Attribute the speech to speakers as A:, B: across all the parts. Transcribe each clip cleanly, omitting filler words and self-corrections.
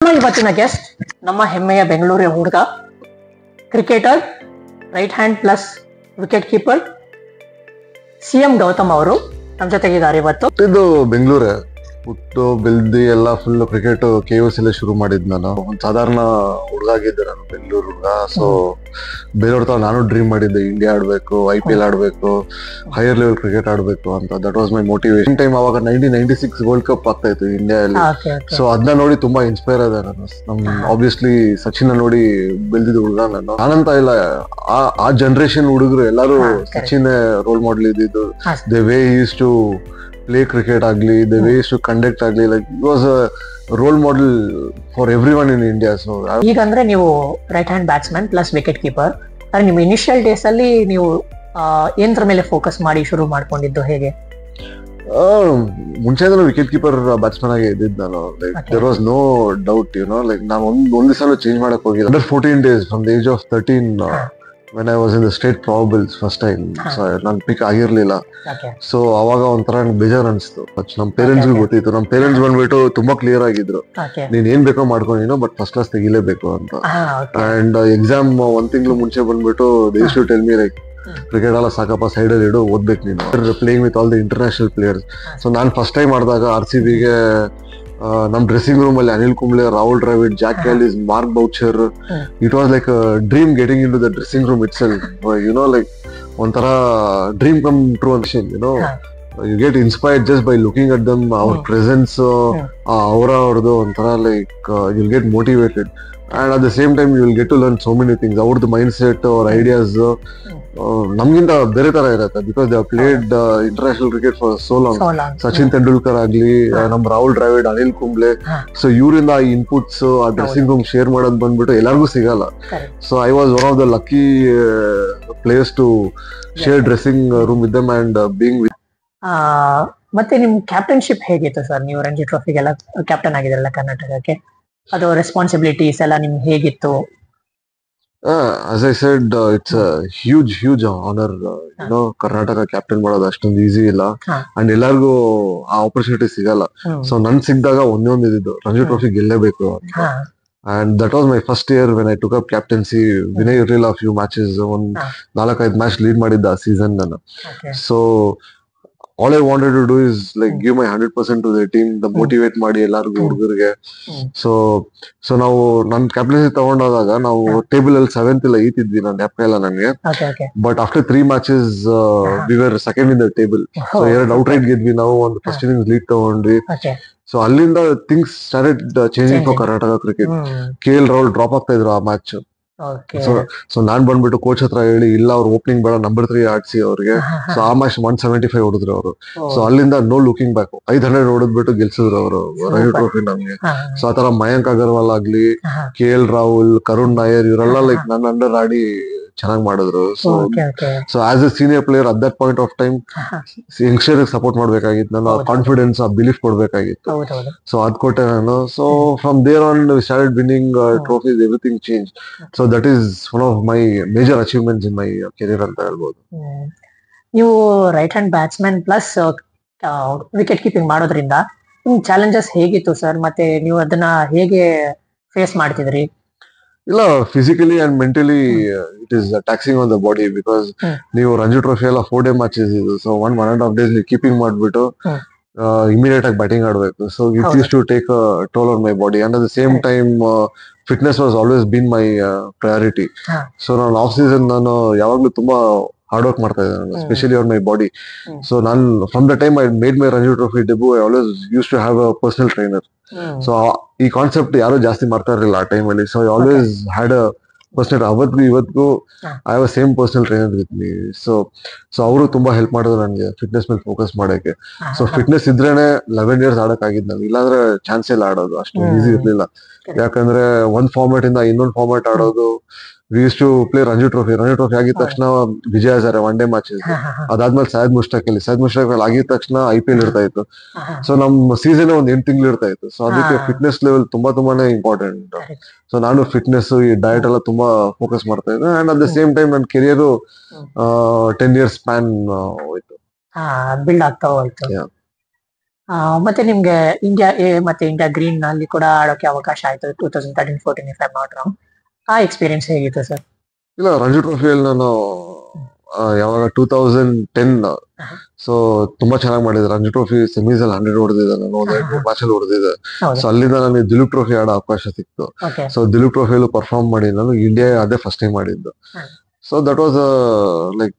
A: ಇವತ್ತಿನ ಗೆಸ್ಟ್ ನಮ್ಮ ಹೆಮ್ಮೆಯ ಬೆಂಗಳೂರಿನ ಹುಡುಗ cricketer, right hand plus wicket keeper CM Gautam ಅವರು ನಮ್ಮ ಜೊತೆಗಿದ್ದಾರೆ ಇವತ್ತು.
B: ಇದು ಬೆಂಗಳೂರೇ ಹುಟ್ಟು ಬೆಳ್ದಿ ಎಲ್ಲ ಫುಲ್ ಕ್ರಿಕೆಟ್ KOC ಶುರು ಮಾಡಿದ್ ನಾನು. ಒಂದ್ ಸಾಧಾರಣ ಹುಡುಗ ಆಗಿದ್ದೆ ನಾನು, ಬೆಂಗಳೂರು ಹುಡುಗ. ಸೊ ಬೇರೆಯವ್ರ ತರ ನಾನು ಡ್ರೀಮ್ ಮಾಡಿದ್ದೆ, ಇಂಡಿಯಾ ಆಡ್ಬೇಕು, IPL ಆಡ್ಬೇಕು, ಹೈಯರ್ ಲೆವೆಲ್ ಕ್ರಿಕೆಟ್ ಆಡ್ಬೇಕು ಅಂತ. That was my motivation. Time ಅವಾಗ 1996 ವರ್ಲ್ಡ್ ಕಪ್ ಆಗ್ತಾ ಇತ್ತು ಇಂಡಿಯಾದಲ್ಲಿ. ಸೊ ಅದನ್ನ ನೋಡಿ ತುಂಬಾ ಇನ್ಸ್ಪೈರ್ ಆದೆ ನಾನು. ನಮ್ ಆಬ್ವಿಯಸ್ಲಿ ಸಚಿನ್ ನೋಡಿ ಬೆಳೆದಿದ್ದ ಹುಡುಗ ನಾನು. ನಾನಂತ ಇಲ್ಲ, ಆ ಜನರೇಷನ್ ಹುಡುಗರು ಎಲ್ಲಾರು ಸಚಿನ್ ರೋಲ್ ಮಾಡೆಲ್ ಇದ್ದಿದ್ದು. The way is to play cricket ಆಗ್ಲಿ, ದ ವೇಸ್ ಟು ಕಂಡಕ್ಟ್ ಆಗ್ಲಿ, like it was a role model for everyone in India. So
A: ಈಗ ಅಂದ್ರೆ ನೀವು right hand batsman plus wicket keeper. ನಿಮ್ಮ initial days ಅಲ್ಲಿ ನೀವು ಏನ್ರ ಮೇಲೆ ಫೋಕಸ್ ಮಾಡಿ ಶುರು ಮಾಡ್ಕೊಂಡಿದ್ದು ಹೇಗೆ?
B: ಮುಂಚೆ ವಿಕೆಟ್ ಕೀಪರ್ ಬ್ಯಾಟ್ಸ್ಮನ್ ಆಗಿ ಇದ್ದಿದ್ದು ನಾನು. Like there was no doubt, like ನಾನು ಒಂದ್ ದಿವಸ ಚೇಂಜ್ ಮಾಡಕ್ ಹೋಗಿಲ್ಲ. Under 14 days from the age of 13 when I was in the state probables first time. So ನಾನು ಪಿಕ್ ಆಗಿರ್ಲಿಲ್ಲ. ಸೊ ಅವಾಗ ಒಂಥರ ಬೇಜಾರ್ ಅನ್ಸ್ತು. ನಮ್ ಪೇರೆಂಟ್ಸ್ ಗೊತ್ತಿತ್ತು. ನಮ್ ಪೇರೆಂಟ್ಸ್ ಬಂದ್ಬಿಟ್ಟು ತುಂಬಾ ಕ್ಲಿಯರ್ ಆಗಿದ್ರು, ನೀನ್ ಏನ್ ಬೇಕೋ ಮಾಡ್ಕೊಂಡಿನೋ ಬಟ್ ಫಸ್ಟ್ ಕ್ಲಾಸ್ ತೆಗಿಲೇಬೇಕು ಅಂತ. ಅಂಡ್ ಎಕ್ಸಾಮ್ ಒಂದ್ ತಿಂಗಳು ಮುಂಚೆ ಬಂದ್ಬಿಟ್ಟು they use to tell me like cricket ಎಲ್ಲ ಸಾಕಪ್ಪ, ಸೈಡ್ ಅಲ್ಲಿ ಇಡು, ಓದ್ಬೇಕು ನೀನು, playing with all the international players. So ನಾನ್ ಫಸ್ಟ್ ಟೈಮ್ ಆಡಿದಾಗ RCBಗೆ ನಮ್ ಡ್ರೆಸ್ಸಿಂಗ್ ರೂಮ್ ಅಲ್ಲಿ Anil Kumble, Rahul Dravid, Jacques Kallis, Mark Boucher, it was like dream getting into the dressing room itself. Like ಒಂಥರ ಡ್ರೀಮ್ ಕಮ್ ಟ್ರೂ ಅನ್ಷನ್. You get inspired just by looking at them, ಅವ್ರ presence, ಅವ್ರದ್ದು ಒಂಥರ like you'll get motivated. And at the same time you will get to learn so many things. ಅವ್ರದ್ದು mind set, ಅವ್ರ ideas ನಮ್ಗಿಂತ ಬೇರೆ ತರ ಇರತ್ತೆ, because they played international cricket for so long. Sachin Tendulkar ಆಗ್ಲಿ, ನಮ್ ರಾಹುಲ್ ದ್ರಾವಿಡ್, ಅನಿಲ್ ಕುಂಬ್ಳೆ. ಸೊ ಇವರಿಂದ ಆ ಇನ್ಪುಟ್ಸ್, ಆ ಡ್ರೆಸ್ಸಿಂಗ್ ರೂಮ್ ಶೇರ್ ಮಾಡೋದ್ ಬಂದ್ಬಿಟ್ಟು ಎಲ್ಲರಿಗೂ ಸಿಗಲ್ಲ. So I was one of the lucky players to share dressing room with them and being with.
A: ಮತ್ತೆ ನಿಮ್ ಕ್ಯಾಪ್ಟನ್ಶಿಪ್ ಹೇಗಿತ್ತು ಸರ್? ನೀವು ರಂಜಿ ಟ್ರೋಫಿಗೆಲ್ಲ ಕ್ಯಾಪ್ಟನ್ ಆಗಿದ್ರಲ್ಲ ಕರ್ನಾಟಕಕ್ಕೆ, ಅದು ರೆಸ್ಪಾನ್ಸಿಬಿಲಿಟೀಸ್ ಎಲ್ಲ ನಿಮ್ಗೆ ಹೇಗಿತ್ತು?
B: As I said, it's a huge honor. Karnataka captain ಮಾಡೋದು ಅಷ್ಟೊಂದು ಈಸಿ ಇಲ್ಲ, ಅಂಡ್ ಎಲ್ಲರಿಗೂ ಆ ಆಪರ್ಚುನಿಟಿ ಸಿಗಲ್ಲ. ಸೊ ನನ್ ಸಿಕ್ಕಿದಾಗ ಒಂದೇ ಇದ್ದಿದ್ದು, ರಂಜಿ ಟ್ರೋಫಿ ಗೆಲ್ಲೇಬೇಕು ಅಂತ. And that was my first year when I took up captaincy. Vinay ಇರ್ಲಿಲ್ಲ, ಫ್ಯೂ ಮ್ಯಾಚಸ್, ಒಂದ್ 4-5 ಮ್ಯಾಚ್ ಲೀಡ್ ಮಾಡಿದ್ದ ಆ ಸೀಸನ್ ನಾನು. So all I wanted to do is like give my 100% to the team, the motivate ಮಾಡಿ ಎಲ್ಲಾರ್ಗು ಹುಡುಗರಿಗೆ. So ನಾವು ನನ್ ಕ್ಯಾಪ್ಟನ್ಸಿ ತಗೊಂಡಾಗ ನಾವು ಟೇಬಲ್ ಅಲ್ಲಿ 7th ಇಲ್ಲ 8th ಇದ್ವಿ, ನಾನು ಜ್ಞಾಪಕ ಇಲ್ಲ ನನಗೆ. But after 3 matches we were second in the table. So 2 outright ಗೆದ್ವಿ ನಾವು, ಒಂದು ಫಸ್ಟ್ ಇನ್ನಿಂಗ್ಸ್ ಲೀಡ್ ತಗೊಂಡ್ವಿ. ಸೊ ಅಲ್ಲಿಂದ things started changing for Karnataka cricket. KL Rahul drop ಆಗ್ತಾ ಇದ್ರು ಆ ಮ್ಯಾಚ್. ಸೊ ನಾನ್ ಬಂದ್ಬಿಟ್ಟು ಕೋಚ್ ಹತ್ರ ಹೇಳಿ, ಇಲ್ಲ ಅವ್ರು ಓಪನಿಂಗ್ ಬೇಡ, ನಂಬರ್ 3 ಆಡ್ಸಿ ಅವ್ರಿಗೆ. ಸೊ ಆ ಮ್ಯಾಚ್ 175 ಹೊಡೆದ್ರು ಅವರು. ಸೊ ಅಲ್ಲಿಂದ ನೋ ಲುಕಿಂಗ್ ಬ್ಯಾಕ್, 500 ಹೊಡೆದ್ಬಿಟ್ಟು ಗೆಲ್ಸಿದ್ರು ಅವರು ರಂಜಿ ಟ್ರೋಫಿ ನಮ್ಗೆ. ಸೊ ಆತರ ಮಯಾಂಕ್ ಅಗರ್ವಾಲ್ ಆಗ್ಲಿ, KL ರಾಹುಲ್, ಕರುಣ್ ನಾಯರ್, ಇವರೆಲ್ಲ ಲೈಕ್ ನನ್ನ ಅಂಡರ್ ಆಡಿ ಚೆನ್ನಾಗಿ ಮಾಡಿದ್ರು. So as A senior player at that point of time youngster support ಮಾಡ್ಬೇಕಾಗಿತ್ತು ನಾನು. ಕಾನ್ಫಿಡೆನ್ಸ್, ಆ ಬಿಲೀಫ್ ಕೊಡ್ಬೇಕಾಗಿತ್ತು. ಸೊ ಅದ್ ಕೊಟ್ಟೆ ನಾನು. So from there on we started winning trophies, everything change. So that is one of my major achievements in my career ಅಂತ ಹೇಳ್ಬೋದು.
A: ನೀವು right hand batsman plus wicket keeping ಮಾಡೋದ್ರಿಂದ ನಿಮ್ ಚಾಲೆಂಜಸ್ ಹೇಗಿತ್ತು ಸರ್? ಮತ್ತೆ ನೀವು ಅದನ್ನ ಹೇಗೆ ಫೇಸ್ ಮಾಡ್ತಿದ್ರಿ?
B: ಇಲ್ಲ, physically and mentally it is taxing on the body, because ನೀವು ರಂಜಿ ಟ್ರೋಫಿ ಎಲ್ಲ 4 day ಮ್ಯಾಚಸ್ ಇದು. ಸೊ 1.5 days ನೀವು ಕೀಪಿಂಗ್ ಮಾಡ್ಬಿಟ್ಟು ಇಮಿಡಿಯೇಟ್ ಆಗಿ ಬ್ಯಾಟಿಂಗ್ ಆಡ್ಬೇಕು. So it use to take toll on my body. And at the same time fitness was always been my priority. So ನಾನು off season ನಾನು ಯಾವಾಗ್ಲೂ ತುಂಬಾ ಹಾರ್ಡ್ ವರ್ಕ್ ಮಾಡ್ತಾ ಇದ್ದೇನೆ, especially on my body. So ನಾನು from the time I made my Ranji trophy debut, I always use to have a personal trainer. So ಈ concept ಯಾರು ಜಾಸ್ತಿ ಮಾಡ್ತಾ ಇರಲಿಲ್ಲ ಆ ಟೈಮ್ ಅಲ್ಲಿ. So I always had a personal, ಅವತ್ತಿಗೂ ಇವತ್ತಿಗೂ I have a same personal trainer with me. So ಅವರು ತುಂಬಾ ಹೆಲ್ಪ್ ಮಾಡಿದ್ರು ನನಗೆ ಫಿಟ್ನೆಸ್ ಮೇಲೆ ಫೋಕಸ್ ಮಾಡಕ್ಕೆ. ಸೊ ಫಿಟ್ನೆಸ್ ಇದ್ರೇನೆ 11 years ಆಡಕ್ ಆಗಿದ್ ನಾನು, ಇಲ್ಲಾಂದ್ರೆ ಚಾನ್ಸ್ ಇಲ್ಲ ಆಡೋದು, ಅಷ್ಟು ಈಸಿ ಇರ್ಲಿಲ್ಲ. ಯಾಕಂದ್ರೆ ಒಂದ್ ಫಾರ್ಮ್ಯಾಟ್ ಇಂದ ಇನ್ನೊಂದ್ ಫಾರ್ಮ್ಯಾಟ್ ಆಡೋದು. We use to play Ranji trophy ಆಗಿದ ತಕ್ಷಣ ವಿಜಯ್ ಹಜಾರೆ 1 day ಮ್ಯಾಚಸ್, ಅದಾದ್ಮೇಲೆ ಸೈಯದ್ ಮುಷ್ತಾಕ್ ಅಲ್ಲಿ ಆಗಿದ ತಕ್ಷಣ IPL ಇರ್ತಾ ಇತ್ತು. ಸೊ ನಮ್ ಸೀಸನ್ ಒಂದ್ 8 ತಿಂಗಳು ಇರ್ತಾ ಇತ್ತು. ಸೊ ಅದಕ್ಕೆ ಫಿಟ್ನೆಸ್ ಲೆವೆಲ್ ತುಂಬಾನೇ ಇಂಪಾರ್ಟೆಂಟ್. ಸೊ ನಾನು ಫಿಟ್ನೆಸ್, ಈ ಡಯಟ್ ಎಲ್ಲ ತುಂಬಾ ಫೋಕಸ್ ಮಾಡ್ತಾ ಇದ್ದೆ. And at the same time ನನ್ನ ಕೆರಿಯರ್ 10 years ಸ್ಪ್ಯಾನ್ ಹೋಯ್ತು,
A: ಬಿಲ್ಡ್ ಆಗ್ತಾ ಹೋಯ್ತು. ಮತ್ತೆ ನಿಮ್ಗೆ ಇಂಡಿಯಾ ಎ ಮತ್ತೆ ಇಂಡಿಯಾ ಗ್ರೀನ್ ನಲ್ಲಿ ಕೂಡ ಆಡೋಕೆ ಅವಕಾಶ ಆಯ್ತು 2013-14 ಇಫ್ ಐ ನಾಟ್ ರಾಂಗ್. ಆ ಎಕ್ಸ್ಪೀರಿಯನ್ಸ್ ಹೇಗಿತ್ತು ಸರ್?
B: ಇಲ್ಲ, ರಂಜಿ ಟ್ರೋಫಿಯಲ್ಲಿ ನಾನು ಯಾವಾಗ 2010, ಸೊ ತುಂಬಾ ಚೆನ್ನಾಗಿ ಮಾಡಿದೆ. ರಂಜಿ ಟ್ರೋಫಿ ಸೆಮೀಸ್ ಅಲ್ಲಿ 100 ಹೊಡೆದಿದೆ ನಾನು, ಒಂದು 2 ಮ್ಯಾಚ್ ಅಲ್ಲಿ ಹೊಡೆದಿದೆ. ಸೊ ಅಲ್ಲಿಂದ ನನಗೆ ದಿಲೀಪ್ ಟ್ರೋಫಿ ಆಡೋ ಅವಕಾಶ ಸಿಕ್ತು. ಸೊ ದಿಲೀಪ್ ಟ್ರೋಫಿಯಲ್ಲೂ ಪರ್ಫಾರ್ಮ್ ಮಾಡಿ ನಾನು ಇಂಡಿಯಾ ಅದೇ ಫಸ್ಟ್ ಟೈಮ್ ಮಾಡಿದ್ದು. So that was like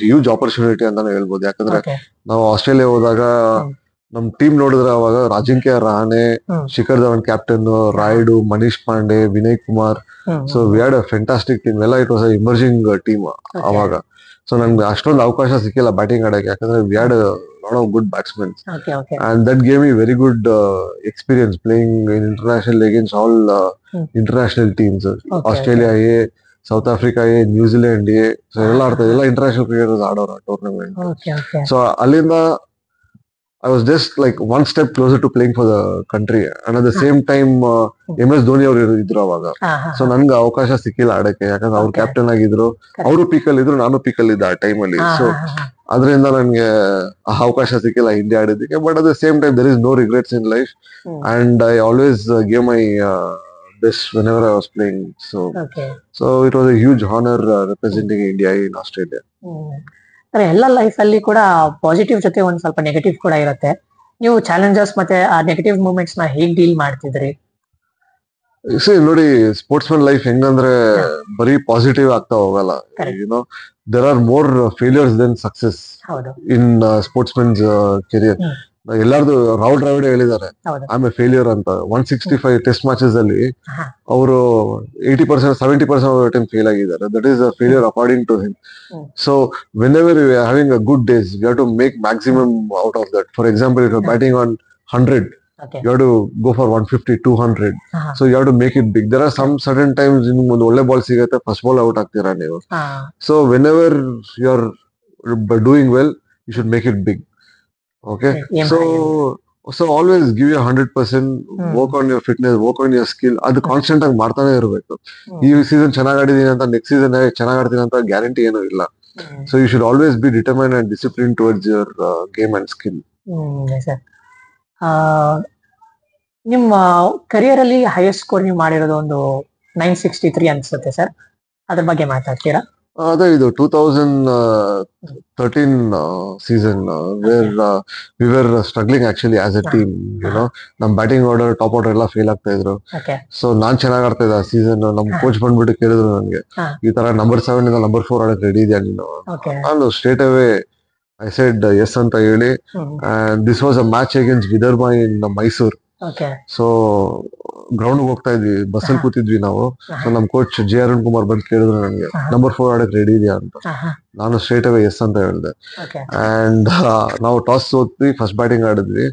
B: huge opportunity ಅಂತಾನೆ ಹೇಳ್ಬೋದು. ಯಾಕಂದ್ರೆ ನಾವು ಆಸ್ಟ್ರೇಲಿಯಾ ಹೋದಾಗ ನಮ್ ಟೀಮ್ ನೋಡಿದ್ರೆ ಅವಾಗ Ajinkya Rahane, Shikhar Dhawan captain, Rayudu, Manish Pandey, Vinay Kumar. So we had a fantastic team. ಎಲ್ಲ it was a emerging team ಅವಾಗ. ಸೊ ನನ್ಗೆ ಅಷ್ಟೊಂದು ಅವಕಾಶ ಸಿಕ್ಕಿಲ್ಲ ಬ್ಯಾಟಿಂಗ್ ಆಡಕ್ಕೆ, ಯಾಕಂದ್ರೆ we had lot of good batsman and that gave me very good experience playing in international against all international teams. Australia A, South Africa A, New Zealand A, so ಎಲ್ಲ ಆಡ್ತಾರೆ. ಎಲ್ಲ ಇಂಟರ್ನ್ಯಾಷನಲ್ ಕ್ರಿಕೆಟರ್ಸ್ ಆಡೋರು tournament. So ಅಲ್ಲಿಂದ I was just like one step closer to playing for the country, and at the same time MS Dhoni ಅವರು ಇದ್ರು ಅವಾಗ. So ನನ್ಗೆ ಅವಕಾಶ ಸಿಕ್ಕಿಲ್ಲ ಆಡಕ್ಕೆ, ಯಾಕಂದ್ರೆ ಅವ್ರು ಕ್ಯಾಪ್ಟನ್ ಆಗಿದ್ರು, ಅವರು ಪೀಕಲ್ ಇದ್ರು, ನಾನು ಪೀಕಲ್ ಇದ್ದೆ ಆ ಟೈಮ್ ಅಲ್ಲಿ. ಸೊ ಅದರಿಂದ ನನ್ಗೆ ಅವಕಾಶ ಸಿಕ್ಕಿಲ್ಲ ಇಂಡಿಯಾ ಆಡೋದಕ್ಕೆ. But at the same time there is no regrets in life, and I always gave my best whenever I was playing. So it was a huge honor representing India in Australia.
A: ಎಲ್ಲ life ಅಲ್ಲಿ ಕೂಡ positive ಜೊತೆ ಒಂದ್ ಸ್ವಲ್ಪ negative ಕೂಡ ಇರುತ್ತೆ. ನೀವು challenges ಮತ್ತೆ ಆ ನೆಗೆಟಿವ್ ಮೂಮೆಂಟ್ಸ್ ನ ಹೇಗ್ ಡೀಲ್ ಮಾಡ್ತಿದ್ರಿ?
B: ನೋಡಿ, ಸ್ಪೋರ್ಟ್ಸ್ ಮನ್ ಲೈಫ್ ಹೆಂಗಂದ್ರೆ ಬರೀ ಪಾಸಿಟಿವ್ ಆಗ್ತಾ ಹೋಗಲ್ಲ. You know there are more failures than success in sportsman's career. ಎಲ್ಲಾರ್ದು ರಾಹುಲ್ ದ್ರಾವಿಡ್ ಹೇಳಿದ್ದಾರೆ ಆಮೇಲೆ ಫೇಲ್ಯೂರ್ ಅಂತ. 165 ಟೆಸ್ಟ್ ಮ್ಯಾಚಸ್ ಅಲ್ಲಿ ಅವರು 80%, 70% ಟೈಮ್ ಫೇಲ್ ಆಗಿದ್ದಾರೆ. That is a failure according to him. So whenever you having a good days, you have to make maximum out of that. For example, if you batting on 100, you have to go for 150, 200. So you have to make it big. There are some certain times ನಿಮ್ಗೆ ಒಂದು ಒಳ್ಳೆ ball ಸಿಗುತ್ತೆ, first ball out ಆಗ್ತೀರಾ ನೀವು. So whenever you are doing well, you should make it big. Okay, so always give your 100%, work on your fitness, work on your skill. ಅದು constant ಆಗಿ ಮಾಡ್ತಾನೆ ಇರಬೇಕು. ಈ ಸೀಸನ್ ಚೆನ್ನಾಗಿ ಆಡಿದೀನಿ ಅಂತ ನೆಕ್ಸ್ಟ್ ಸೀಸನ್ ಚೆನ್ನಾಗಿ ಆಡ್ತೀನಿ ಅಂತ ಗ್ಯಾರಂಟಿ ಏನೂ ಇಲ್ಲ. So you should always be determine and discipline towards your game and skill.
A: ನಿಮ್ಮ ಕರಿಯರ್ ಅಲ್ಲಿ ಹೈಯೆಸ್ಟ್ ಸ್ಕೋರ್ ನೀವು ಮಾಡಿರೋದು ಒಂದು 963 ಅನ್ಸುತ್ತೆ ಸರ್, ಅದ್ರ ಬಗ್ಗೆ ಮಾತಾಡ್ತೀರಾ?
B: ಅದೇ ಇದು 2013 season where we were struggling actually as a team. ನಮ್ ಬ್ಯಾಟಿಂಗ್ ಆರ್ಡರ್, ಟಾಪ್ ಆರ್ಡರ್ ಎಲ್ಲ ಫೇಲ್ ಆಗ್ತಾ ಇದ್ರು. ಸೊ ನಾನ್ ಚೆನ್ನಾಗ್ ಆಡ್ತಾ ಇದ್ದೆ ಆ ಸೀಸನ್. ನಮ್ ಕೋಚ್ ಬಂದ್ಬಿಟ್ಟು ಕೇಳಿದ್ರು ನನ್ಗೆ, ಈ ತರ ನಂಬರ್ 7 ಇಂದ ನಂಬರ್ 4 ಆಡಕ್ ರೆಡಿ ಇದೆಯಾ ನೀನು? ನಾನು straight away I said yes ಅಂತ ಹೇಳಿ, and this was a match against Vidarbha in Mysore. So ground ಹೋಗ್ತಾ ಇದ್ವಿ, ಬಸ್ಸಲ್ಲಿ ಕೂತಿದ್ವಿ ನಾವು. ಸೊ ನಮ್ ಕೋಚ್ ಜೆ ಅರುಣ್ ಕುಮಾರ್ ಬಂದ್ ಕೇಳಿದ್ರು ನನ್ಗೆ, ನಂಬರ್ 4 ಆಡಕ್ ರೆಡಿ ಇದೆಯಾ ಅಂತ. ನಾನು ಸ್ಟ್ರೇಟ್ ಅವೇ ಎಸ್ ಅಂತ ಹೇಳಿದೆ. ಅಂಡ್ ನಾವು ಟಾಸ್ ಸೋತ್ವಿ, ಫಸ್ಟ್ ಬ್ಯಾಟಿಂಗ್ ಆಡಿದ್ವಿ,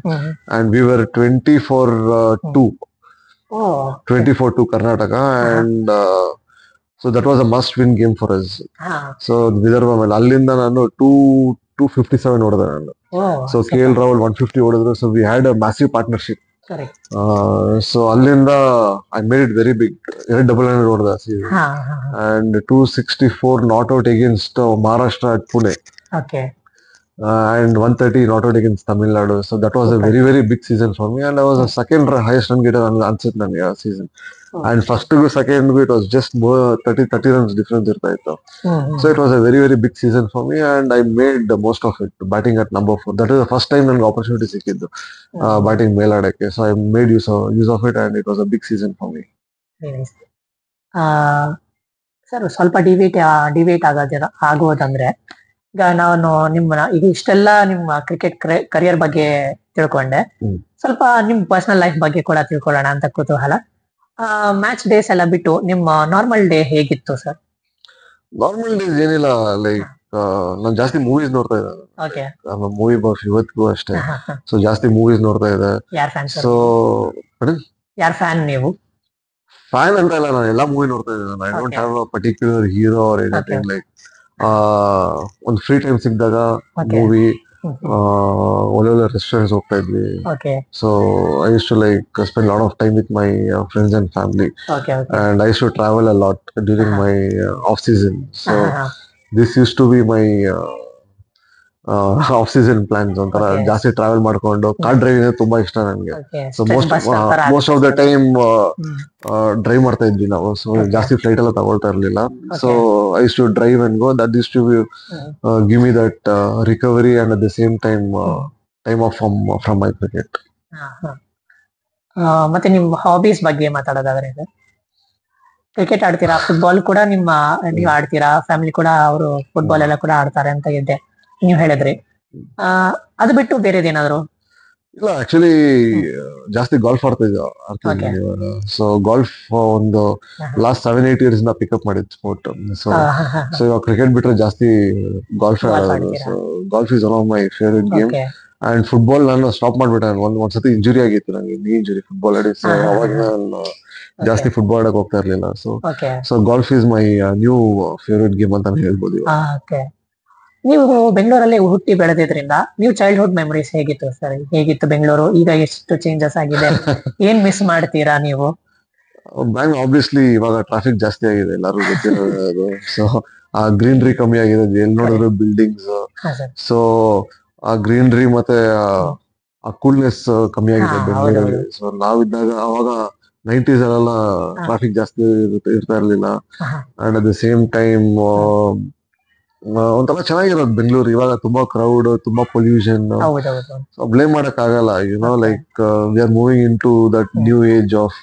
B: and we were 24-2 Karnataka. And so that was a must win game for us. So Vidarbha ಮೇಲೆ ಅಲ್ಲಿಂದ ನಾನು 257 ಹೊಡೆದೆ ನಾನು. ಸೊ KL ರಾಹುಲ್ 150 ಹೊಡೆದ್ರು. So we had a massive partnership. So ಅಲ್ಲಿಂದ I made it very big. 2 double 100 ಹೊಡೆದ season. And 264 not out against Maharashtra at Pune. And 130 not out against Tamil Nadu. So that was a very, very big season for me. And I was a second highest run getter answered nani a season. And first to second it was just more 30 runs difference irta ittu. So it was a very, very big season for me, and I made the most of it, batting at number 4. That is the first time ನನಗೆ opportunity ಸಿಕ್ಕಿದ್ದು batting ಮೇಲಾಡಕ್ಕೆ. So I made use of it, and it was a big season for me.
A: Sir, ಸ್ವಲ್ಪ debate ಆಗೋದಂದ್ರೆ, ಈಗ ನಾನು ನಿಮ್ಮನ್ನ ಈಗ ಇಷ್ಟೆಲ್ಲ ನಿಮ್ಮ cricket career ಬಗ್ಗೆ ತಿಳ್ಕೊಂಡೆ, ಸ್ವಲ್ಪ ನಿಮ್ ಪರ್ಸನಲ್ ಲೈಫ್ ಬಗ್ಗೆ ಕೂಡ ತಿಳ್ಕೊಳ್ಳೋಣ ಅಂತ ಕುತೂಹಲ. ಮ್ಯಾಚ್ ಡೇಸ್ ಎಲ್ಲ ಬಿಟ್ಟು ನಿಮ್ಮ ನಾರ್ಮಲ್ ಡೇ ಹೇಗಿತ್ತು ಸರ್?
B: ನಾರ್ಮಲ್ ಡೇಸ್ ಏನಿಲ್ಲ, ಲೈಕ್ ನಾನು ಜಾಸ್ತಿ ಮೂವೀಸ್ ನೋಡ್ತಾ ಇದ್ದೆ. ಮೂವಿ ಬಫ್ ಇವತ್ತಿಗೂ ಅಷ್ಟೇ. ಸೊ ಜಾಸ್ತಿ ಮೂವೀಸ್ ನೋಡ್ತಾ ಇದ್ದೆ. ಸೊ
A: ಯಾರ್ ಫ್ಯಾನ್ ನೀವು?
B: ಫ್ಯಾನ್ ಅಂತ ಇಲ್ಲ, ನಾನು ಎಲ್ಲಾ ಮೂವಿ ನೋಡ್ತಾ ಇದ್ದೆ. I don't have a particular hero or anything. Like ಒಂದು ಫ್ರೀ ಟೈಮ್ ಸಿಕ್ಕಿದಾಗ ಮೂವಿ, ಒಳ್ಳೊಳ್ಳೆ ರೆಸ್ಟೋರೆಂಟ್ಸ್ ಹೋಗ್ತಾ ಇದ್ವಿ. So I use to like spend lot of time with my friends and family, and I use to travel a lot during my off season. So this use to be my off season plans ಒಂಥರ
A: Okay.
B: ಜಾಸ್ತಿ travel ಮಾಡ್ಕೊಂಡು car driving ತುಂಬಾ ಇಷ್ಟ ನನಗೆ.
A: Okay
B: so most of the time drive ಮಾಡ್ತಾ ಇದ್ವಿ ನಾವು. So
A: Okay.
B: ಜಾಸ್ತಿ ಫ್ಲೈಟ್ ಎಲ್ಲ ತಗೊಳ್ತಾ ಇರ್ಲಿಲ್ಲ.
A: Okay.
B: So I use to drive and go. That use to give me that recovery and at the same time off from my cricket.
A: ಮತ್ತೆ ನಿಮ್ hobbies ಬಗ್ಗೆ ಮಾತಾಡೋದಾದ್ರೆ ಕ್ರಿಕೆಟ್ ಆಡ್ತೀರಾ, ಫುಟ್ಬಾಲ್ ಕೂಡ ನೀವು ಆಡ್ತೀರಾ, ಫ್ಯಾಮಿಲಿ ಕೂಡ ಅವರು ಫುಟ್ಬಾಲ್ ಎಲ್ಲ ಕೂಡ ಆಡ್ತಾರೆ ಅಂತ ಇದ್ದೆ ನೀವು ಹೇಳಿದ್ರಿ. ಅದು ಬಿಟ್ಟು ಬೇರೆದೇನಾದ್ರು?
B: ಇಲ್ಲ, ಆಕ್ಚುಲಿ ಜಾಸ್ತಿ ಗಾಲ್ಫ್ ಆಡ್ತಾ
A: Okay.
B: ಇದ್ದೀನಿ. ಸೊ ಗಾಲ್ಫ್ ಒಂದು ಲಾಸ್ಟ್ 7-8 years ಇಂದ ಪಿಕಪ್ ಮಾಡಿದ್ ಸ್ಪೋರ್ಟ್. ಸೊ ಇವಾಗ ಕ್ರಿಕೆಟ್ ಬಿಟ್ರೆ ಜಾಸ್ತಿ ಗಾಲ್ಫ್
A: Golf
B: ಆಡೋದು.
A: ಆಡ್ತೀರಾ?
B: So golf is one of my favourite game.
A: Okay
B: and football ನಾನು ಸ್ಟಾಪ್ ಮಾಡ್ಬಿಟ್ಟೆ. ಒಂದ್ಸತಿ ಇಂಜುರಿ ಆಗಿತ್ತು ನಂಗೆ, ನೀ ಇಂಜುರಿ ಫುಟ್ಬಾಲ್ ಆಡಿ. ಸೊ ಅವಾಗ ನಾನು ಜಾಸ್ತಿ ಫುಟ್ಬಾಲ್ ಆಡಕ್ ಹೋಗ್ತಾ ಇರ್ಲಿಲ್ಲ.
A: Okay
B: so golf is my new favourite game ಅಂತ ಹೇಳ್ಬೋದು ಇವಾಗ.
A: ಓಕೆ. ನೀವು ಬೆಂಗಳೂರಲ್ಲಿ ಹುಟ್ಟಿ ಬೆಳೆದಿದ್ರಿಂದ ನೀವು ಚೈಲ್ಡ್ಹುಡ್ ಮೆಮೊರೀಸ್ ಹೇಗಿತ್ತು ಸರ್? ಹೇಗಿತ್ತು ಬೆಂಗಳೂರು? ಈಗ ಎಷ್ಟು ಚೇಂಜಸ್ ಆಗಿದೆ, ಏನ್ ಮಿಸ್ ಮಾಡ್ತೀರಾ ನೀವು?
B: ಬ್ಯಾಂಗ್ ಆಬ್ವಿಯಸ್ಲಿ ಇವಾಗ ಟ್ರಾಫಿಕ್ ಜಾಸ್ತಿ ಆಗಿದೆ, ಎಲ್ಲರಿಗೂ ಗೊತ್ತಿರೋದು. ಸೊ ಆ ಗ್ರೀನರಿ ಕಮ್ಮಿ ಆಗಿದೆ, ಎಲ್ಲಿ ನೋಡಿದ್ರು ಬಿಲ್ಡಿಂಗ್ಸ್.
A: ಹಾ ಸರ್.
B: ಸೊ ಆ ಗ್ರೀನರಿ ಮತ್ತೆ ಆ ಕೂಲ್ನೆಸ್ ಕಮ್ಮಿ ಆಗಿದೆ
A: ಹಾ,
B: ಬೆಂಗಳೂರಲ್ಲಿ.
A: ಹೌದೌದು.
B: ಸೊ ನಾವಿದ್ದಾಗ ಅವಾಗ 90s ಅಲ್ಲೆಲ್ಲ ಟ್ರಾಫಿಕ್ ಜಾಸ್ತಿ ಇರ್ತಾ ಇರ್ಲಿಲ್ಲ.
A: ಹಾ,
B: and at the same time ಒಂಥರ ಚೆನ್ನಾಗಿರೋದು ಬೆಂಗಳೂರು. ಇವಾಗ ತುಂಬಾ ಕ್ರೌಡ್, ತುಂಬಾ ಪೊಲ್ಯೂಷನ್.
A: ಹೌದೌದು.
B: ಬ್ಲೇಮ್ ಮಾಡಕ್ ಆಗಲ್ಲ. Like we are moving into that new age of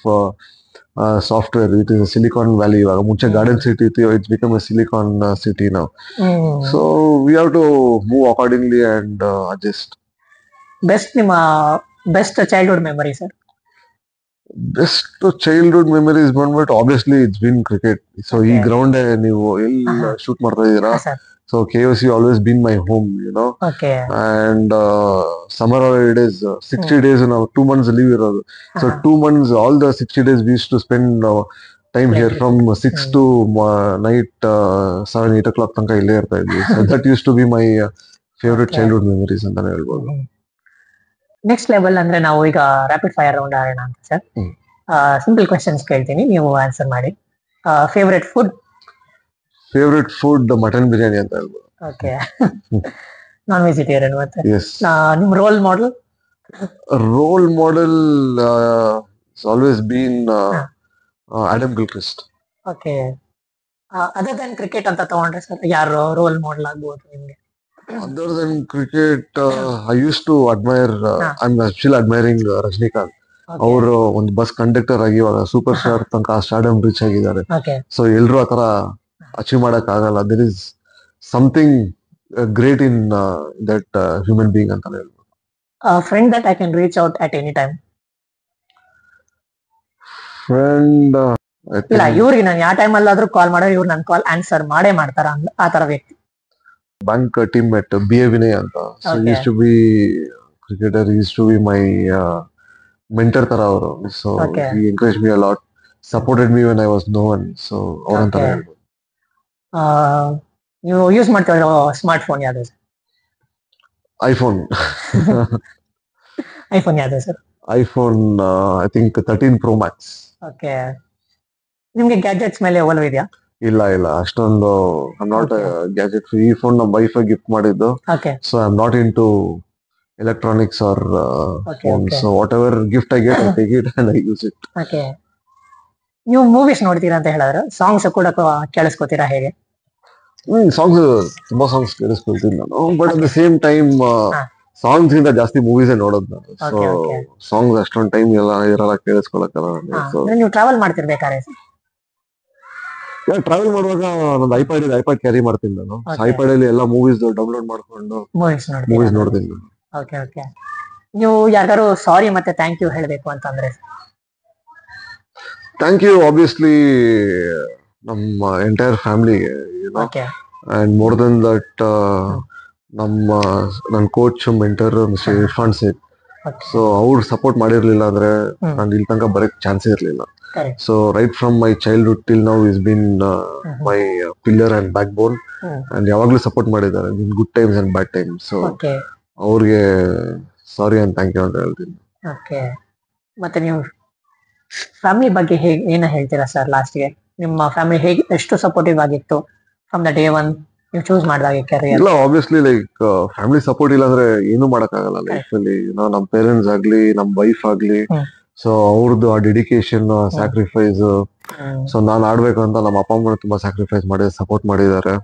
B: software. It is Silicon Valley. ಇವಾಗ ಮುಂಚೆ ಗಾರ್ಡನ್ ಸಿಟಿ ಇತ್ತು, it's become a silicon city ನಾವು. So we have to move accordingly and adjust.
A: ನಿಮ್ಮ best childhood memory sir?
B: Best childhood memories ಬಂದ್ಬಿಟ್ಟು obviously it's been cricket. So ಈ ground ನೀವು ಎಲ್ಲಿ shoot ಮಾಡ್ತಾ ಇದೀರಾ? So KOC always been my home,
A: okay
B: and summer holidays 60 days ನಾವು 2 months leave ಇರೋದು. So 2 months all the 60 days we use to spend time here from 6 to night 7-8 o'clock ತನಕ ಇಲ್ಲೇ ಇರ್ತಾ ಇದ್ವಿ. So that use to be my favourite childhood memories ಅಂತಾನೆ ಹೇಳ್ಬೋದು.
A: Next level ಅಂದ್ರೆ ನಾವು ಈಗ ರ್ಯಾಪಿಡ್ ಫೈರ್ ರೌಂಡ್ ಆಡೋಣ ಅಂತ ಸರ್. ಸಿಂಪಲ್ ಕ್ವೆಶನ್ಸ್ ಕೇಳ್ತೀನಿ, ನೀವು ಆನ್ಸರ್ ಮಾಡಿ. Favourite food?
B: Favourite food mutton biryani ಅಂತ ಹೇಳ್ಬೋದು.
A: ಓಕೆ. Non vegetarian. ಮತ್ತೆ
B: ಎಸ್.
A: ನಿಮ್ role model?
B: Role model always been Adam Gilchrist.
A: Okay. Other than cricket ಅಂತ ತಗೊಂಡ್ರೆ ಸರ್ ಯಾರು ರೋಲ್ ಮಾಡೆಲ್ ಆಗ್ಬೋದು ನಿಮ್ಗೆ?
B: Other than cricket, I used to admire. I'm still admiring Rajnikant. ಅವರು ಒಂದು ಬಸ್ ಕಂಡಕ್ಟರ್ ಆಗಿ ಇವಾಗ ಸೂಪರ್ ಸ್ಟಾರ್ ತನಕ ಸ್ಟಾರ್ಡಮ್ ರೀಚ್ ಆಗಿದ್ದಾರೆ.
A: ಓಕೆ.
B: ಸೊ ಎಲ್ರು ಆತರ ಅಚೀವ್ ಮಾಡಕ್ ಆಗಲ್ಲ. There is something great in that human being ಅಂತ ಹೇಳ್ಬೋದು.
A: Friend that I can reach out at any time?
B: Friend
A: ಇಲ್ಲ, ಇವ್ರಿಗೆ ನಾನು ಯಾವ ಟೈಮ್ ಅಲ್ಲಾದ್ರೂ ಕಾಲ್ ಮಾಡೋ ಇವ್ರು ನನ್ನ ಕಾಲ್ ಆನ್ಸರ್ ಮಾಡೇ ಮಾಡ್ತಾರ ಆ ತರ ವ್ಯಕ್ತಿ?
B: Bank team mate BA Vinay ಅಂತ. So
A: Okay.
B: Use to be cricketer, use to be my mentor ತರ ಅವರು. So
A: Okay.
B: he encouraged me a lot, supported me when I was no one. So ಅವ್ರಂತ
A: Okay.
B: ಹೇಳ್ಬೋದು.
A: ನೀವು ಯೂಸ್ ಮಾಡ್ತಿರೋ smart phone ಯಾವ್ದು sir?
B: IPhone.
A: IPhone ಯಾವ್ದು sir?
B: IPhone I think 13 Pro Max.
A: Okay. ನಿಮ್ಗೆ ಗ್ಯಾಜೆಟ್ಸ್ ಮೇಲೆ ಒಲವು ಇದೆಯಾ?
B: ಇಲ್ಲ ಅಷ್ಟೊಂದು ಐ ನಾಟ್ ಗ್ಯಾಜೆಟ್. ಈ ಫೋನ್ ನಮ್ಮ ವೈಫ್ ಗಿಫ್ಟ್ ಮಾಡಿದ್ದು.
A: Okay.
B: So I am not into electronics or phone. So whatever gift I get I take it and I use it.
A: Okay. ನೀವು movies ನೋಡ್ತೀರಾ ಅಂತ ಹೇಳಿದ್ರೆ songs ಕೂಡ ಕೇಳಿಸ್ಕೊತೀರಾ ಹೇಗೆ?
B: Songs ತುಂಬಾ ಸಾಂಗ್ಸ್ ಕೇಳಿಸ್ಕೊಳ್ತೀನಿ ನಾನು. But at the same time songs ಇಂದ ಜಾಸ್ತಿ ಮೂವೀಸ್ ನೋಡೋದು ನಾನು. So
A: Okay, okay.
B: ಸಾಂಗ್ಸ್ ಅಷ್ಟೊಂದು ಟೈಮ್ ಇರಲ್ಲ ಕೇಳಿಸ್ಕೊಳಕ್ಕಲ್ಲ. ಸೊ
A: ನೀವು ಟ್ರಾವೆಲ್ ಮಾಡ್ತಿರ್ಬೇಕಾದ್ರೆ
B: ಟ್ರಾವೆಲ್ ಮಾಡುವಾಗ ಒಂದು ಐಪ್ಯಾಡ್ ಕ್ಯಾರಿ ಮಾಡ್ತೀನಿ ನಾನು.
A: Okay.
B: ಐಪ್ಯಾಡ್ ಅಲ್ಲಿ ಎಲ್ಲ ಮೂವೀಸ್ ಡೌನ್ಲೋಡ್ ಮಾಡ್ಕೊಂಡು
A: ಮೂವೀಸ್
B: ಮೂವೀಸ್
A: ನೋಡ್ತೀರಾ?
B: ನೋಡ್ತೀನಿ ನಾನು.
A: Okay okay. ನೀವು ಯಾರಿಗಾರು ಸಾರಿ ಮತ್ತೆ ಥ್ಯಾಂಕ್ ಯು ಹೇಳಬೇಕು ಅಂತಂದ್ರೆ?
B: ಥ್ಯಾಂಕ್ ಯು ಆಬ್ವಿಯಸ್ಲಿ ನಮ್ಮ ಎಂಟೈರ್ ಫ್ಯಾಮಿಲಿಗೆ,
A: okay.
B: And more than that ನನ್ನ coach mentor mister Irfan Sait.
A: Okay.
B: So ಅವ್ರು ಸಪೋರ್ಟ್ ಮಾಡಿರ್ಲಿಲ್ಲ ಅಂದ್ರೆ
A: ಹ್ಮ್.
B: ನಾನು ಇಲ್ಲಿ ತನಕ ಬರಕ್ ಚಾನ್ಸೇ ಇರ್ಲಿಲ್ಲ.
A: Correct.
B: So right from my childhood till now is been my pillar and backbone. And ಯಾವಾಗ್ಲೂ ಸಪೋರ್ಟ್ ಮಾಡಿದ್ದಾರೆ in good times and bad times. So
A: okay.
B: ಅವ್ರಿಗೆ ಸಾರಿ ಅಂಡ್ ಥ್ಯಾಂಕ್ ಯು ಅಂತ ಹೇಳ್ತೀನಿ.
A: ಓಕೆ. ಮತ್ತೆ ನೀವು ಫ್ಯಾಮಿಲಿ ಬಗ್ಗೆ ಏನ ಹೇಳ್ತೀರಾ ಸರ್ ಲಾಸ್ಟ್ಗೆ? ನಿಮ್ಮ ಫ್ಯಾಮಿಲಿ ಹೇಗೆ, ಎಷ್ಟು ಸಪೋರ್ಟಿವ್ ಆಗಿತ್ತು ಫ್ರಮ್ ದ ಡೇ ಒನ್ ನೀವು ಚೂಸ್ ಮಾಡಿದಾಗ ಕೆರಿಯರ್?
B: ಇಲ್ಲ, ಆಬ್ವಿಯಸ್ಲಿ ಲೈಕ್ ಫ್ಯಾಮಿಲಿ ಸಪೋರ್ಟ್ ಇಲ್ಲ ಅಂದ್ರೆ ಏನು ಮಾಡಕ್ಕಾಗಲ್ಲ ಲೈಫ್ ಅಲ್ಲಿ. ನಮ್ ಪೇರೆಂಟ್ಸ್ ಆಗ್ಲಿ, ನಮ್ ವೈಫ್ ಆಗ್ಲಿ, ಸೊ ಅವ್ರದ್ದು ಆ ಡೆಡಿಕೇಶನ್, ಸ್ಯಾಕ್ರಿಫೈಸ್. ಸೊ ನಾನ್ ಆಡ್ಬೇಕು ಅಂತ ನಮ್ಮ ಅಪ್ಪ ಅಮ್ಮ ತುಂಬಾ ಸ್ಯಾಕ್ರಿಫೈಸ್ ಮಾಡಿ ಸಪೋರ್ಟ್ ಮಾಡಿದ್ದಾರೆ.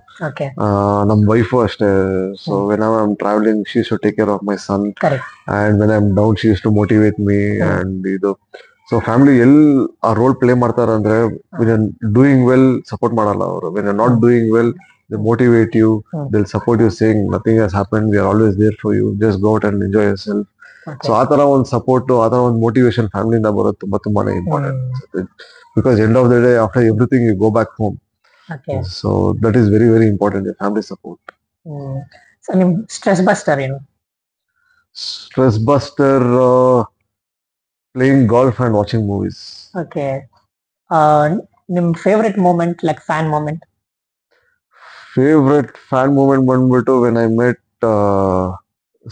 B: ನಮ್ ವೈಫು ಅಷ್ಟೇ. So when I am travelling she should take care of my son, and when I am down she use to motivate me. And ಇದು ಸೊ ಫ್ಯಾಮಿಲಿ ಆ ರೋಲ್ ಪ್ಲೇ ಮಾಡ್ತಾರ ಅಂದ್ರೆ, when are doing well support ಮಾಡಲ್ಲ ಅವರು. When are not doing well, they motivate you, they'll support you saying nothing has happened, we are always there for you, just go out and enjoy yourself. So ಆ ತರ ಒಂದು support, ಆ ತರ ಒಂದು motivation ಫ್ಯಾಮಿಲಿಯಿಂದ ಬರೋದು ತುಂಬಾನೇ important. Because end of the day, after everything you go back home. So that is very very important, family support.
A: So ನಿಮ್ ಸ್ಟ್ರೆಸ್ ಬಸ್ಟರ್ ಏನು?
B: Stress buster playing golf and watching movies.
A: Okay. ನಿಮ್ favourite moment, like fan moment?
B: Favourite fan moment ಬಂದ್ಬಿಟ್ಟು when I met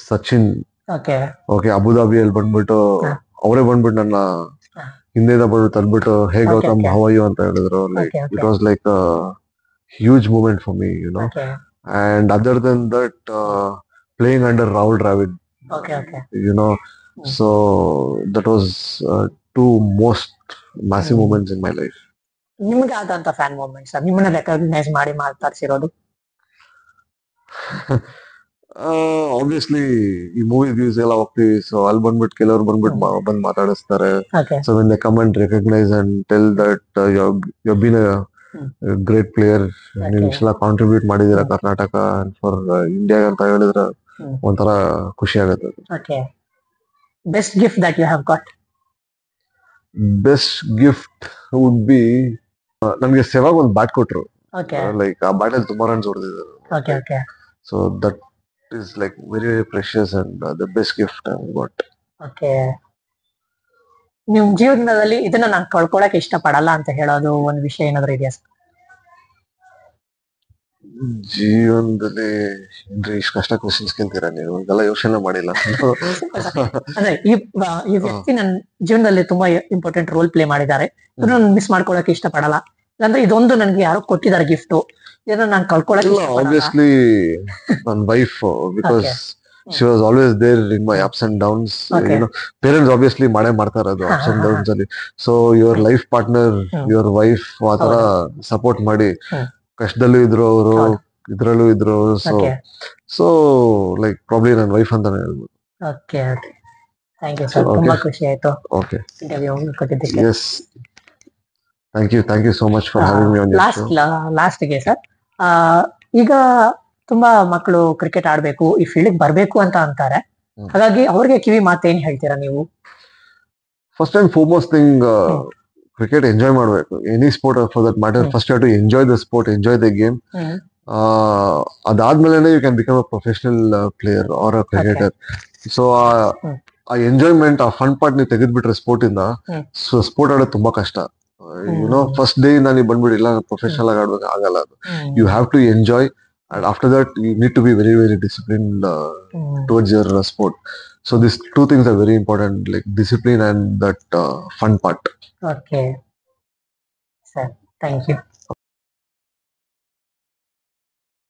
B: Sachin. Okay, ಅಬುದಾಬಿಯಲ್ಲಿ ಬಂದ್ಬಿಟ್ಟು ಅವರೇ ಬಂದ್ಬಿಟ್ಟು ನನ್ನ ಹಿಂದೆಯಿಂದ ಬಂದ್ಬಿಟ್ಟು ತಂದ್ಬಿಟ್ಟು hey Gautam how are you ಅಂತ ಹೇಳಿದ್ರು. Like it was like huge moment for me, you know. And other than that, playing under Rahul Dravid, you know. So that was two most massive moments in my life.
A: ನಿಮ್ಗೆ ಆದಂತ fan moments, ನಿಮ್ಮನ್ನ recognise ಮಾಡಿ ಮಾತಾಡ್ಸಿರೋದು?
B: Obviously ಈ movie views ಎಲ್ಲ ಹೋಗ್ತೀವಿ, so ಅಲ್ಲಿ ಬಂದ್ಬಿಟ್ಟು ಕೆಲವ್ರು ಬಂದ್ಬಿಟ್ಟು ಬಂದ್ ಮಾತಾಡಿಸ್ತಾರೆ. So when they come and recognise and tell that you been a great player, ನೀವು ಇಷ್ಟೆಲ್ಲ ಕಾಂಟ್ರಿಬ್ಯೂಟ್ ಮಾಡಿದೀರಾ ಕರ್ನಾಟಕ ಫಾರ್ ಇಂಡಿಯಾ ಅಂತ ಹೇಳಿದ್ರೆ ಒಂಥರ ಖುಷಿ ಆಗುತ್ತೆ.
A: Best gift that you have got?
B: Best gift would be, ನಮ್ಗೆ ಸೆವಾಗ ಒಂದು ಬ್ಯಾಟ್ ಕೊಟ್ರು. ಲೈಕ್ ಆ ಬ್ಯಾಟ್ ಅಲ್ಲಿ ತುಂಬಾ ರನ್ಸ್ ಹೊಡೆದಿದ್ದಾರೆ. So that is like very very precious and the best gift I got.
A: Okay. ನಿಮ್ ಜೀವನದಲ್ಲಿ ಇದನ್ನ ನಾನು ಕಳ್ಕೊಳಕ್ ಇಷ್ಟ ಪಡಲ್ಲ ಅಂತ ಹೇಳೋದು ಒಂದು ವಿಷಯ ಏನಾದ್ರು ಇದೆಯಾ?
B: ಜೀವನದಲ್ಲಿ ಇಷ್ಟು ಕಷ್ಟ ಕ್ವಶನ್ಸ್ ಕೇಳ್ತೀರಾ ನೀವು? ಇದೆಲ್ಲ ಯೋಚನೆ ಮಾಡಿಲ್ಲ.
A: ಅಂದ್ರೆ ಈ ವ್ಯಕ್ತಿ ನನ್ನ ಜೀವನದಲ್ಲಿ ತುಂಬಾ ಇಂಪಾರ್ಟೆಂಟ್ ರೋಲ್ ಪ್ಲೇ ಮಾಡಿದ್ದಾರೆ, ಇದನ್ನ ಮಿಸ್ ಮಾಡ್ಕೊಳಕ್ ಇಷ್ಟ ಪಡಲ್ಲ, ಅಂದ್ರೆ ಇದೊಂದು ನನ್ಗೆ ಯಾರೋ ಕೊಟ್ಟಿದ್ದಾರೆ ಗಿಫ್ಟ್, ಇದನ್ನ ನಾನು ಕಳ್ಕೊಳಕ್ ಇಷ್ಟ ಪಡಲ್ಲ.
B: ಆಬ್ವಿಯಸ್ಲಿ ನನ್ನ wife, because she was always there in my ups and downs. You know, parents obviously ಮಾಡೇ ಮಾಡ್ತಾರೆ ಅದು ups and downs ಅಲ್ಲಿ. So your life partner, your wife ಆ ತರ ಸಪೋರ್ಟ್ ಮಾಡಿ, ಕಷ್ಟದಲ್ಲೂ ಇದ್ರು ಅವರು, ಇದ್ರಲ್ಲೂ ಇದ್ರು. ಸೊ ಲೈಕ್ ಪ್ರಾಬ್ಲಿ ನನ್ನ ವೈಫ್ ಅಂತಾನೆ ಹೇಳ್ಬೋದು.
A: Okay okay, thank you sir, ತುಂಬಾ ಖುಷಿ ಆಯ್ತು
B: ಓಕೆ
A: ಇಂಟರ್ವ್ಯೂ ಕೊಟ್ಟಿದ್ದಕ್ಕೆ.
B: Yes, thank you so much for having me on your show.
A: ಲಾಸ್ಟ್ಗೆ ಸರ್, ಈಗ ತುಂಬಾ ಮಕ್ಕಳು ಕ್ರಿಕೆಟ್ ಆಡ್ಬೇಕು, ಈ ಫೀಲ್ಡ್ ಬರ್ಬೇಕು ಅಂತ ಅಂತಾರೆ, ಹಾಗಾಗಿ ಅವ್ರಿಗೆ ಕಿವಿ ಮಾತೇನ್ ಹೇಳ್ತೀರಾ ನೀವು?
B: First and foremost thing, cricket enjoy ಮಾಡಬೇಕು. Any sport for that matter, first you to enjoy the sport, enjoy the game. ಅದಾದ್ಮೇಲೆ you can become a professional player or a cricketer. So ಆ ಎಂಜಾಯ್ಮೆಂಟ್, ಆ fun part ನೀವು ತೆಗೆದ್ಬಿಟ್ರೆ sport ಇಂದ, sport ಆಡೋದು ತುಂಬಾ ಕಷ್ಟ. ಯುನೋ, ಫಸ್ಟ್ ಡೇ ಇಂದ ನೀವು ಬಂದ್ಬಿಟ್ಟಿಲ್ಲ ಪ್ರೊಫೆಷನಲ್ ಆಗಿ ಆಡ್ಬೇಕು ಆಗಲ್ಲ ಅದು. You have to enjoy, and after that you need to be very very disciplined towards your sport. So these two things are very important, like discipline and that fun part.
A: Okay sir, thank you.